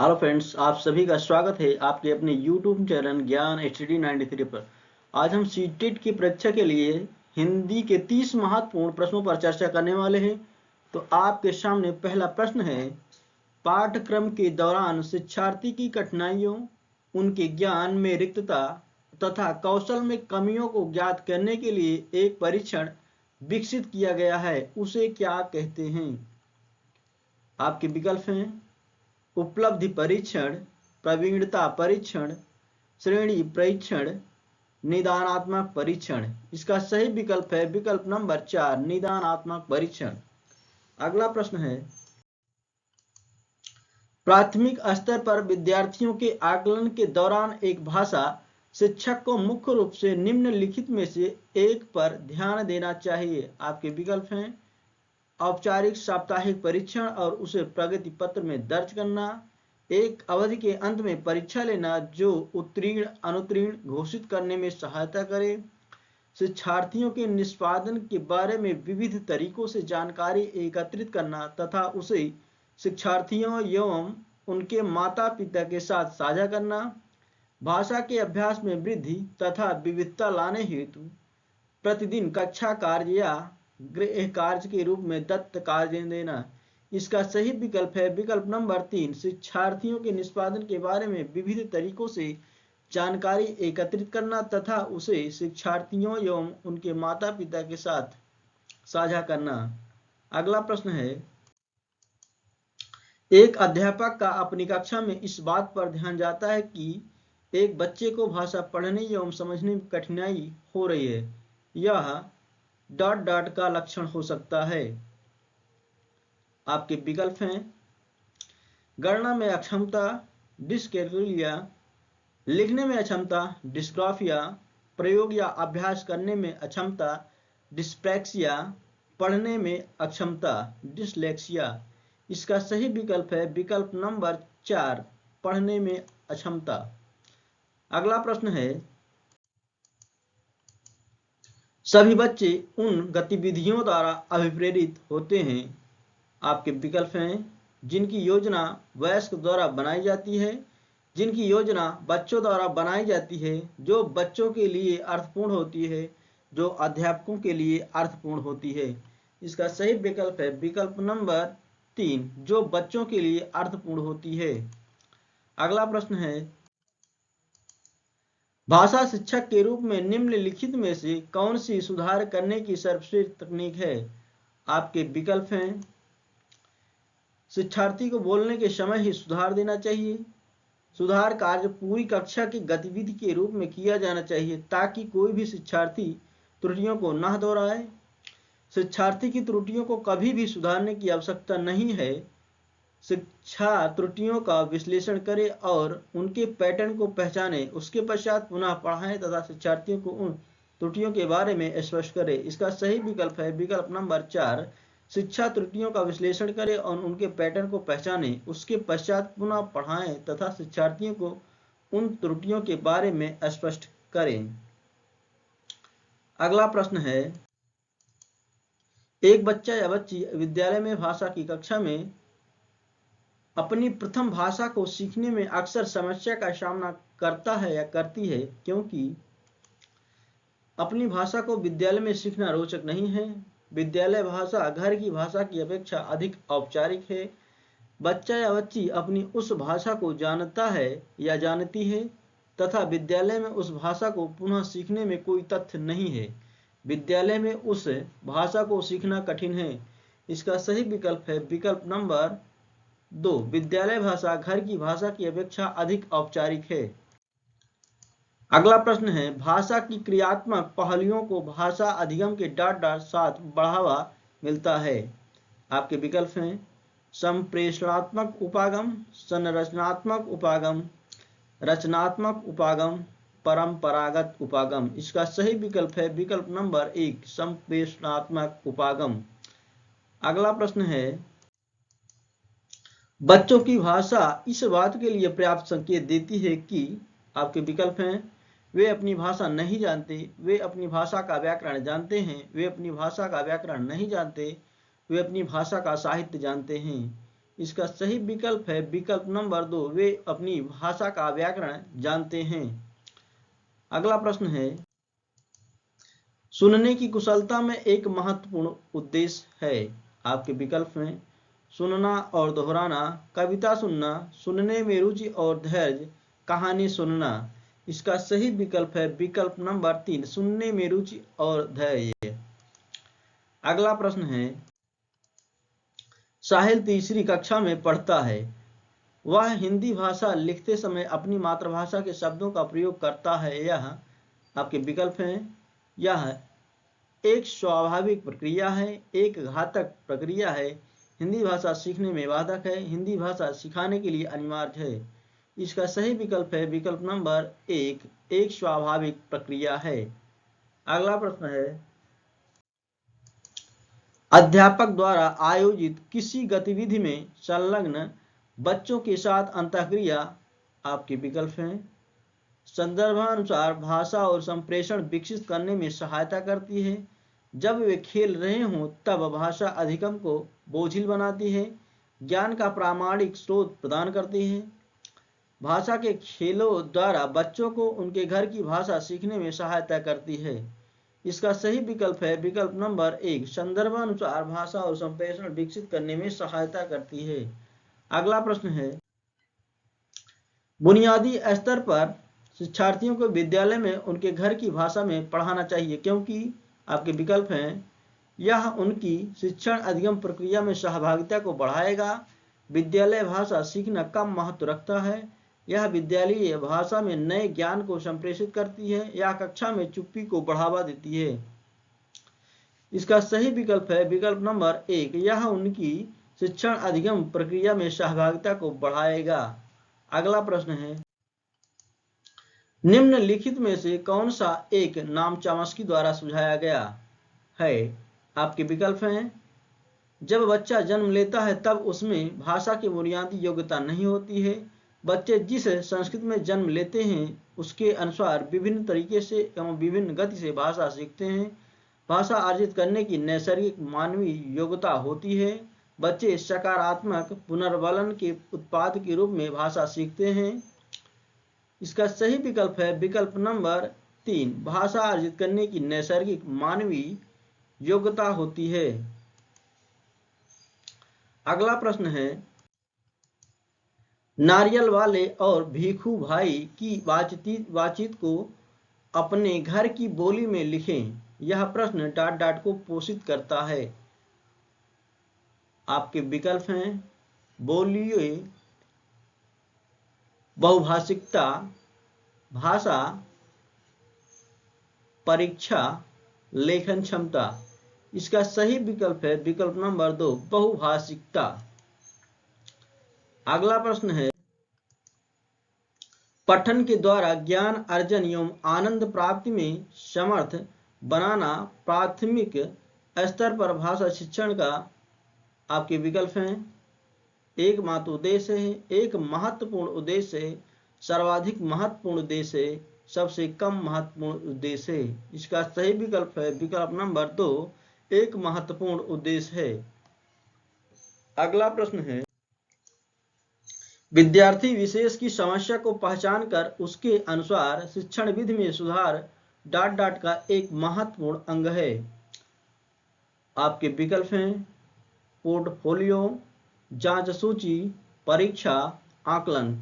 Hello friends, आप सभी का स्वागत है आपके अपने यूट्यूब चैनल ज्ञान HTD 93 पर। आज हम सीटेट की परीक्षा के लिए हिंदी के 30 महत्वपूर्ण प्रश्नों पर चर्चा करने वाले हैं। तो आपके सामने पहला प्रश्न है, पाठ्यक्रम के दौरान शिक्षार्थी की कठिनाइयों, उनके ज्ञान में रिक्तता तथा कौशल में कमियों को ज्ञात करने के लिए एक परीक्षण विकसित किया गया है, उसे क्या कहते हैं? आपके विकल्प हैं उपलब्धि परीक्षण, प्रवीणता परीक्षण, श्रेणी परीक्षण, निदानात्मक परीक्षण। इसका सही विकल्प है विकल्प नंबर 4, निदानात्मक परीक्षण। अगला प्रश्न है, प्राथमिक स्तर पर विद्यार्थियों के आकलन के दौरान एक भाषा शिक्षक को मुख्य रूप से निम्नलिखित में से एक पर ध्यान देना चाहिए। आपके विकल्प हैं औपचारिक साप्ताहिक परीक्षण और उसे प्रगति पत्र में दर्ज करना, एक अवधि के अंत में परीक्षा लेना जो उत्तीर्ण अनुत्तीर्ण घोषित करने में सहायता करे, शिक्षार्थियों के निष्पादन के बारे में विविध तरीकों से जानकारी एकत्रित करना तथा उसे शिक्षार्थियों एवं उनके माता पिता के साथ साझा करना, भाषा के अभ्यास में वृद्धि तथा विविधता लाने हेतु प्रतिदिन कक्षा कार्य या गृह कार्य के रूप में दत्त कार्य देना। इसका सही विकल्प है विकल्प नंबर 3, शिक्षार्थियों के निष्पादन के बारे में विविध तरीकों से जानकारी एकत्रित करना तथा उसे शिक्षार्थियों एवं उनके माता पिता के साथ साझा करना। अगला प्रश्न है, एक अध्यापक का अपनी कक्षा में इस बात पर ध्यान जाता है कि एक बच्चे को भाषा पढ़ने एवं समझने में कठिनाई हो रही है। यह ... का लक्षण हो सकता है। आपके विकल्प हैं गणना में अक्षमता, डिस्कैलकुलिया, लिखने में अक्षमता, डिस्ग्राफिया, प्रयोग या अभ्यास करने में अक्षमता, डिस्प्रैक्सिया, पढ़ने में अक्षमता, डिसलेक्सिया। इसका सही विकल्प है विकल्प नंबर 4, पढ़ने में अक्षमता। अगला प्रश्न है, सभी बच्चे उन गतिविधियों द्वारा अभिप्रेरित होते हैं। आपके विकल्प हैं जिनकी योजना वयस्क द्वारा बनाई जाती है, जिनकी योजना बच्चों द्वारा बनाई जाती है, जो बच्चों के लिए अर्थपूर्ण होती है, जो अध्यापकों के लिए अर्थपूर्ण होती है। इसका सही विकल्प है विकल्प नंबर 3, जो बच्चों के लिए अर्थपूर्ण होती है। अगला प्रश्न है, भाषा शिक्षक के रूप में निम्नलिखित में से कौन सी सुधार करने की सर्वश्रेष्ठ तकनीक है? आपके विकल्प हैं शिक्षार्थी को बोलने के समय ही सुधार देना चाहिए, सुधार कार्य पूरी कक्षा की गतिविधि के रूप में किया जाना चाहिए ताकि कोई भी शिक्षार्थी त्रुटियों को न दोहराए, शिक्षार्थी की त्रुटियों को कभी भी सुधारने की आवश्यकता नहीं है, शिक्षा त्रुटियों का विश्लेषण करे और उनके पैटर्न को पहचाने, उसके पश्चात पुनः पढ़ाएं तथा शिक्षार्थियों को उन त्रुटियों के बारे में स्पष्ट करे। इसका सही विकल्प है विकल्प नंबर 4, शिक्षा त्रुटियों का विश्लेषण करे और उनके पैटर्न को पहचाने, उसके पश्चात पुनः पढ़ाएं तथा शिक्षार्थियों को उन त्रुटियों के बारे में स्पष्ट करें। अगला प्रश्न है, एक बच्चा या बच्ची विद्यालय में भाषा की कक्षा में अपनी प्रथम भाषा को सीखने में अक्सर समस्या का सामना करता है या करती है क्योंकि अपनी भाषा को विद्यालय में सीखना रोचक नहीं है, विद्यालय भाषा घर की भाषा की अपेक्षा अधिक औपचारिक है, बच्चा या बच्ची अपनी उस भाषा को जानता है या जानती है तथा विद्यालय में उस भाषा को पुनः सीखने में कोई तथ्य नहीं है, विद्यालय में उस भाषा को सीखना कठिन है। इसका सही विकल्प है विकल्प नंबर 2, विद्यालय भाषा घर की भाषा की अपेक्षा अधिक औपचारिक है। अगला प्रश्न है, भाषा की क्रियात्मक पहलुओं को भाषा अधिगम के ... साथ बढ़ावा मिलता है। आपके विकल्प हैं संप्रेषणात्मक उपागम, संरचनात्मक उपागम, रचनात्मक उपागम, परंपरागत उपागम। इसका सही विकल्प है विकल्प नंबर 1, संप्रेषणात्मक उपागम। अगला प्रश्न है, बच्चों की भाषा इस बात के लिए पर्याप्त संकेत देती है कि... आपके विकल्प हैं वे अपनी भाषा नहीं जानते, वे अपनी भाषा का व्याकरण जानते हैं, वे अपनी भाषा का व्याकरण नहीं जानते, वे अपनी भाषा का साहित्य जानते हैं। इसका सही विकल्प है विकल्प नंबर 2, वे अपनी भाषा का व्याकरण जानते हैं। अगला प्रश्न है, सुनने की कुशलता में एक महत्वपूर्ण उद्देश्य है। आपके विकल्प में सुनना और दोहराना, कविता सुनना, सुनने में रुचि और धैर्य, कहानी सुनना। इसका सही विकल्प है विकल्प नंबर 3, सुनने में रुचि और धैर्य। अगला प्रश्न है, साहिल तीसरी कक्षा में पढ़ता है। वह हिंदी भाषा लिखते समय अपनी मातृभाषा के शब्दों का प्रयोग करता है। यह आपके विकल्प हैं, यह एक स्वाभाविक प्रक्रिया है, एक घातक प्रक्रिया है, हिंदी भाषा सीखने में बाधक है, हिंदी भाषा सिखाने के लिए अनिवार्य है। इसका सही विकल्प है विकल्प नंबर 1, एक स्वाभाविक प्रक्रिया है। अगला प्रश्न है, अध्यापक द्वारा आयोजित किसी गतिविधि में संलग्न बच्चों के साथ अंतःक्रिया। आपके विकल्प हैं, संदर्भानुसार भाषा और संप्रेषण विकसित करने में सहायता करती है, जब वे खेल रहे हों तब भाषा अधिगम को बोझिल बनाती है, ज्ञान का प्रामाणिक स्रोत प्रदान करती है, भाषा के खेलों द्वारा बच्चों को उनके घर की भाषा सीखने में सहायता करती है। इसका सही विकल्प है विकल्प नंबर 1, संदर्भानुसार भाषा और संप्रेषण विकसित करने में सहायता करती है। अगला प्रश्न है, बुनियादी स्तर पर शिक्षार्थियों को विद्यालय में उनके घर की भाषा में पढ़ाना चाहिए, क्योंकि आपके विकल्प हैं, यह उनकी शिक्षण अधिगम प्रक्रिया में सहभागिता को बढ़ाएगा, विद्यालय भाषा सीखना कम महत्व रखता है, यह विद्यालयीय भाषा में नए ज्ञान को संप्रेषित करती है, या कक्षा में चुप्पी को बढ़ावा देती है। इसका सही विकल्प है विकल्प नंबर 1, यह उनकी शिक्षण अधिगम प्रक्रिया में सहभागिता को बढ़ाएगा। अगला प्रश्न है, निम्नलिखित में से कौन सा एक नाम चॉम्स्की द्वारा सुझाया गया है। आपके विकल्प हैं, जब बच्चा जन्म लेता है तब उसमें भाषा की बुनियादी योग्यता नहीं होती है, बच्चे जिस संस्कृति में जन्म लेते हैं उसके अनुसार विभिन्न तरीके से एवं विभिन्न गति से भाषा सीखते हैं, भाषा अर्जित करने की नैसर्गिक मानवीय योग्यता होती है, बच्चे सकारात्मक पुनर्वलन के उत्पाद के रूप में भाषा सीखते हैं। इसका सही विकल्प है विकल्प नंबर 3, भाषा अर्जित करने की नैसर्गिक मानवीय योग्यता होती है। अगला प्रश्न है, नारियल वाले और भीखू भाई की बातचीत को अपने घर की बोली में लिखें। यह प्रश्न डॉट डॉट को पोषित करता है। आपके विकल्प हैं, बोलिए, बहुभाषिकता, भाषा, परीक्षा, लेखन क्षमता। इसका सही विकल्प है विकल्प नंबर 2, बहुभाषिकता। अगला प्रश्न है, पठन के द्वारा ज्ञान अर्जन एवं आनंद प्राप्ति में समर्थ बनाना प्राथमिक स्तर पर भाषा शिक्षण का आपके विकल्प हैं, एकमात्र उद्देश्य है, एक महत्वपूर्ण उद्देश्य है, सर्वाधिक महत्वपूर्ण उद्देश्य है, सबसे कम महत्वपूर्ण उद्देश्य है। इसका सही विकल्प है विकल्प नंबर 2, एक महत्वपूर्ण उद्देश्य है। अगला प्रश्न है, विद्यार्थी विशेष की समस्या को पहचान कर उसके अनुसार शिक्षण विधि में सुधार डॉट डॉट का एक महत्वपूर्ण अंग है। आपके विकल्प हैं, पोर्टफोलियो, जांच सूची, परीक्षा, आकलन।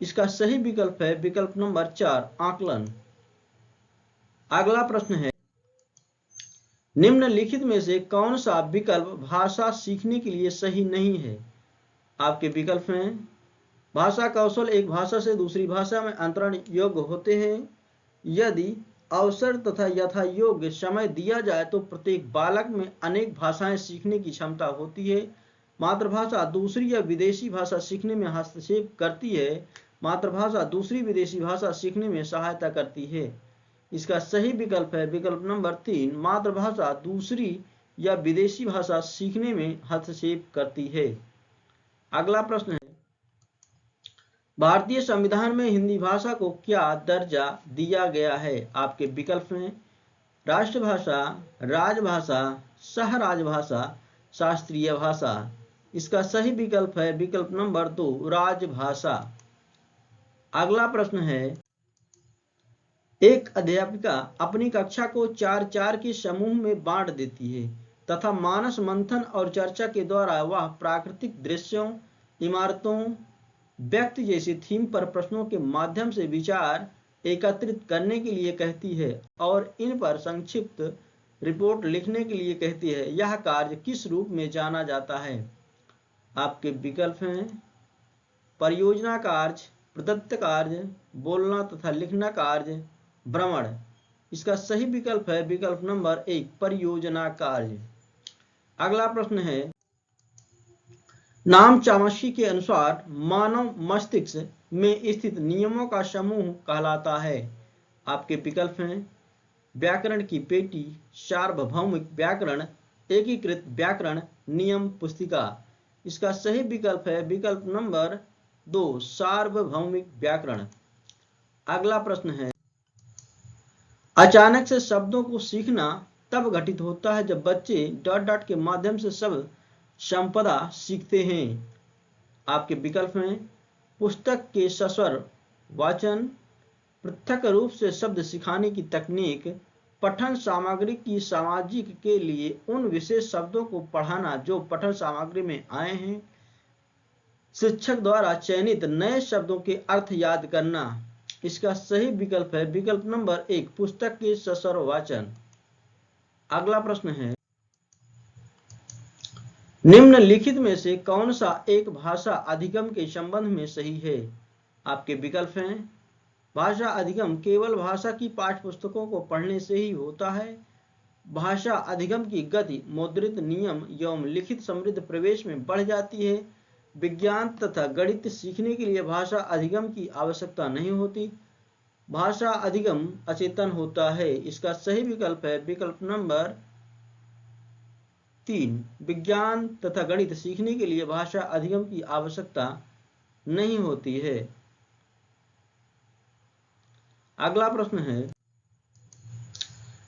इसका सही विकल्प है विकल्प नंबर 4, आकलन। अगला प्रश्न है, निम्नलिखित में से कौन सा विकल्प भाषा सीखने के लिए सही नहीं है। आपके विकल्प हैं, भाषा कौशल एक भाषा से दूसरी भाषा में अंतरण योग्य होते हैं, यदि अवसर तथा यथा योग्य समय दिया जाए तो प्रत्येक बालक में अनेक भाषाएं सीखने की क्षमता होती है, मातृभाषा दूसरी या विदेशी भाषा सीखने में हस्तक्षेप करती है, मातृभाषा दूसरी विदेशी भाषा सीखने में सहायता करती है। इसका सही विकल्प है विकल्प नंबर 3, मातृभाषा दूसरी या विदेशी भाषा सीखने में हस्तक्षेप करती है। अगला प्रश्न है, भारतीय संविधान में हिंदी भाषा को क्या दर्जा दिया गया है। आपके विकल्प हैं, राष्ट्रभाषा, राजभाषा, सह राजभाषा, शास्त्रीय भाषा। इसका सही विकल्प है विकल्प नंबर 2 राजभाषा। अगला प्रश्न है, एक अध्यापिका अपनी कक्षा को 4-4 के समूह में बांट देती है तथा मानस मंथन और चर्चा के द्वारा वह प्राकृतिक दृश्यों, इमारतों, व्यक्ति जैसे थीम पर प्रश्नों के माध्यम से विचार एकत्रित करने के लिए कहती है और इन पर संक्षिप्त रिपोर्ट लिखने के लिए कहती है। यह कार्य किस रूप में जाना जाता है? आपके विकल्प हैं परियोजना कार्य, प्रदत्त कार्य, बोलना तथा लिखना कार्य, भ्रमण। इसका सही विकल्प है विकल्प नंबर 1 परियोजना कार्य। अगला प्रश्न है, नाम चॉम्स्की के अनुसार मानव मस्तिष्क में स्थित नियमों का समूह कहलाता है। आपके विकल्प हैं व्याकरण की पेटी, सार्वभौमिक व्याकरण, एकीकृत व्याकरण, नियम पुस्तिका। इसका सही विकल्प है विकल्प नंबर 2 सार्वभौमिक व्याकरण। अगला प्रश्न है, अचानक से शब्दों को सीखना तब घटित होता है जब बच्चे डॉट डॉट के माध्यम से शब्द संपदा सीखते हैं। आपके विकल्प हैं पुस्तक के सस्वर वाचन, पृथक रूप से शब्द सिखाने की तकनीक, पठन सामग्री की सामाजिक के लिए उन विशेष शब्दों को पढ़ाना जो पठन सामग्री में आए हैं, शिक्षक द्वारा चयनित नए शब्दों के अर्थ याद करना। इसका सही विकल्प है विकल्प नंबर 1 पुस्तक के सस्वर वाचन। अगला प्रश्न है, निम्नलिखित में से कौन सा एक भाषा अधिगम के संबंध में सही है? आपके विकल्प हैं भाषा अधिगम केवल भाषा की पाठ्य पुस्तकों को पढ़ने से ही होता है, भाषा अधिगम की गति मुद्रित नियम एवं लिखित समृद्ध प्रवेश में बढ़ जाती है, विज्ञान तथा गणित सीखने के लिए भाषा अधिगम की आवश्यकता नहीं होती, भाषा अधिगम अचेतन होता है। इसका सही विकल्प है विकल्प नंबर 3 विज्ञान तथा गणित सीखने के लिए भाषा अधिगम की आवश्यकता नहीं होती है। अगला प्रश्न है,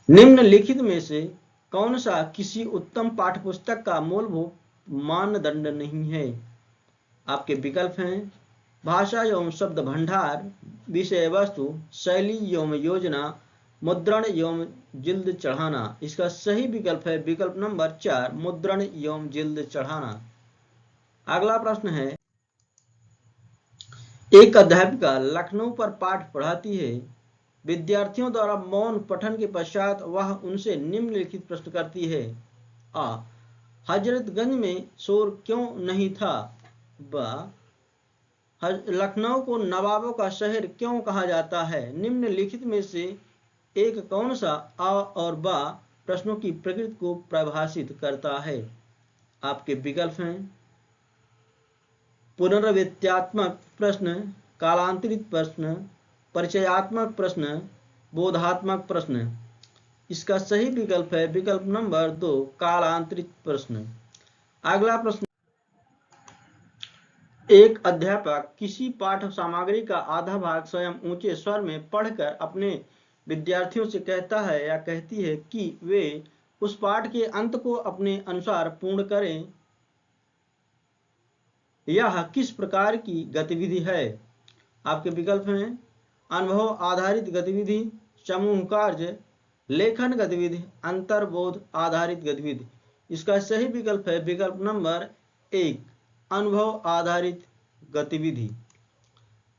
निम्नलिखित में से कौन सा किसी उत्तम पाठ्यपुस्तक का मूलभूत मानदंड नहीं है? आपके विकल्प हैं भाषा एवं शब्द भंडार, विषय वस्तु, शैली एवं योजना, मुद्रण एवं जिल्द चढ़ाना। इसका सही विकल्प है विकल्प नंबर 4 मुद्रण एवं जिल्द चढ़ाना। अगला प्रश्न है, एक अध्यापिका लखनऊ पर पाठ पढ़ाती है, विद्यार्थियों द्वारा मौन पठन के पश्चात वह उनसे निम्नलिखित प्रश्न करती है। आ हजरतगंज में शोर क्यों नहीं था? ब लखनऊ को नवाबों का शहर क्यों कहा जाता है? निम्नलिखित में से एक कौन सा आ और बा प्रश्नों की प्रकृति को परिभाषित करता है? आपके विकल्प हैं पुनरावृत्त्यात्मक प्रश्न, कालांतरित प्रश्न, परिचयात्मक प्रश्न, बोधात्मक प्रश्न। इसका सही विकल्प है विकल्प नंबर 2 कालांतरित प्रश्न। अगला प्रश्न, एक अध्यापक किसी पाठ सामग्री का आधा भाग स्वयं ऊंचे स्वर में पढ़कर अपने विद्यार्थियों से कहता है या कहती है कि वे उस पाठ के अंत को अपने अनुसार पूर्ण करें। यह किस प्रकार की गतिविधि है? आपके विकल्प हैं अनुभव आधारित गतिविधि, समूह कार्य, लेखन गतिविधि, अंतर्बोध आधारित गतिविधि। इसका सही विकल्प है विकल्प नंबर 1 अनुभव आधारित गतिविधि।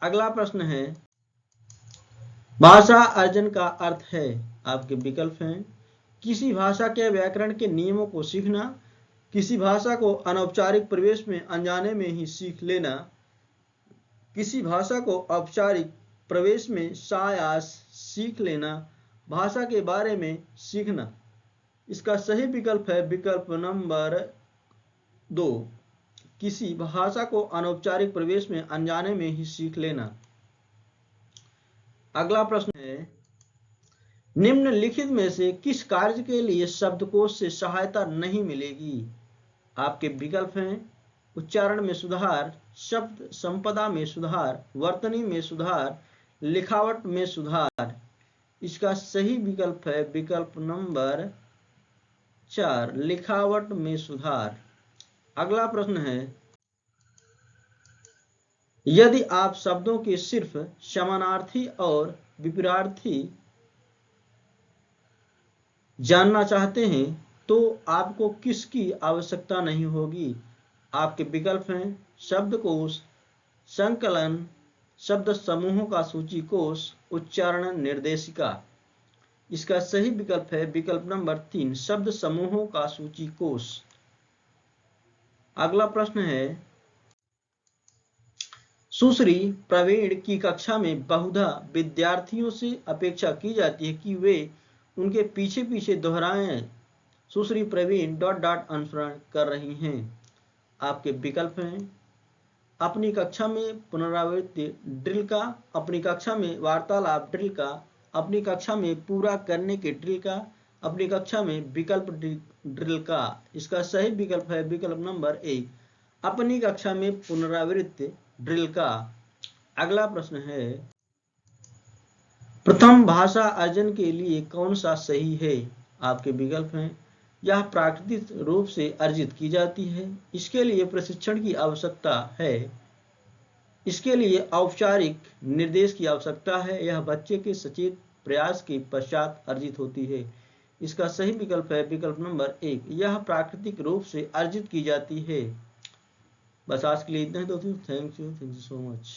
अगला प्रश्न है, भाषा अर्जन का अर्थ है। आपके विकल्प हैं किसी भाषा के व्याकरण के नियमों को सीखना, किसी भाषा को अनौपचारिक प्रवेश में अनजाने में ही सीख लेना, किसी भाषा को औपचारिक प्रवेश में सायास सीख लेना, भाषा के बारे में सीखना। इसका सही विकल्प है विकल्प नंबर 2 किसी भाषा को अनौपचारिक प्रवेश में अनजाने में ही सीख लेना। अगला प्रश्न है, निम्नलिखित में से किस कार्य के लिए शब्दकोश से सहायता नहीं मिलेगी? आपके विकल्प हैं उच्चारण में सुधार, शब्द संपदा में सुधार, वर्तनी में सुधार, लिखावट में सुधार। इसका सही विकल्प है विकल्प नंबर 4 लिखावट में सुधार। अगला प्रश्न है, यदि आप शब्दों के सिर्फ समानार्थी और विपरीतार्थी जानना चाहते हैं तो आपको किसकी आवश्यकता नहीं होगी? आपके विकल्प हैं शब्दकोश, संकलन, शब्द समूहों का सूचीकोश, उच्चारण निर्देशिका। इसका सही विकल्प है विकल्प नंबर 3, शब्द समूहों का सूचीकोश। अगला प्रश्न है, सुश्री प्रवीण की कक्षा में बहुधा विद्यार्थियों से अपेक्षा की जाती है कि वे उनके पीछे पीछे दोहराएं। सुश्री प्रवीण ... अनुसरण कर रही हैं। आपके विकल्प हैं अपनी कक्षा में पुनरावृत्ति ड्रिल का, अपनी कक्षा में वार्तालाप ड्रिल का, अपनी कक्षा में पूरा करने के ड्रिल का, अपनी कक्षा में विकल्प ड्रिल का। इसका सही विकल्प है विकल्प नंबर 1, अपनी कक्षा में पुनरावृत्ति ड्रिल का। अगला प्रश्न है, प्रथम भाषा अर्जन के लिए कौन सा सही है? आपके विकल्प हैं यह प्राकृतिक रूप से अर्जित की जाती है, इसके लिए प्रशिक्षण की आवश्यकता है, इसके लिए औपचारिक निर्देश की आवश्यकता है, यह बच्चे के सचेत प्रयास के पश्चात अर्जित होती है। इसका सही विकल्प है विकल्प नंबर 1, यह प्राकृतिक रूप से अर्जित की जाती है। बस आज के लिए इतना ही दोस्तों। Thank you so much.